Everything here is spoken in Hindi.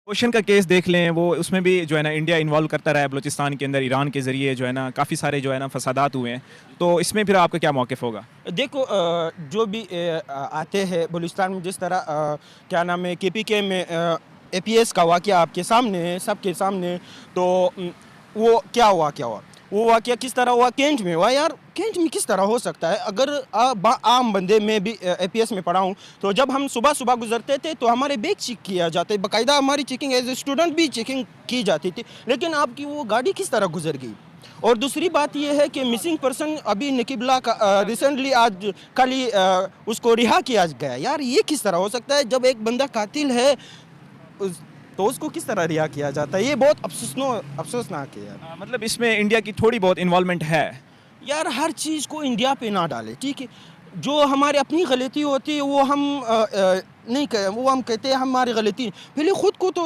ओशन का केस देख लें, वो उसमें भी जो है ना इंडिया इन्वॉल्व करता रहा है बलूचिस्तान के अंदर ईरान के ज़रिए जो है ना काफ़ी सारे जो है ना फसादात हुए हैं। तो इसमें फिर आपका क्या मौक़िफ़ होगा? देखो जो भी आते हैं बलूचिस्तान में जिस तरह क्या नाम है केपीके में एपीएस का वाक़या आपके सामने है, सबके सामने। तो वो क्या हुआ? वो वाक़या किस तरह हुआ? कैंट में हुआ यार। कैंट में किस तरह हो सकता है? अगर आम बंदे में भी एपीएस में पढ़ा हूँ, तो जब हम सुबह-सुबह गुज़रते थे तो हमारे बैग चेक किया जाते, बाकायदा हमारी चेकिंग एज़ ए स्टूडेंट भी चेकिंग की जाती थी। लेकिन आपकी वो गाड़ी किस तरह गुज़र गई? और दूसरी बात ये है कि मिसिंग पर्सन अभी नकीबुल्लाह का रिसेंटली आज कल ही उसको रिहा किया गया। यार ये किस तरह हो सकता है? जब एक बंदा कातिल है उस तो उसको किस तरह रिहा किया जाता है? ये बहुत अफ़सोसनाक है यार। मतलब इसमें इंडिया की थोड़ी बहुत इन्वॉल्वमेंट है। यार हर चीज़ को इंडिया पे ना डालें, ठीक है? जो हमारी अपनी गलती होती है वो हम नहीं क वो हम कहते हैं हमारी गलती, पहले खुद को तो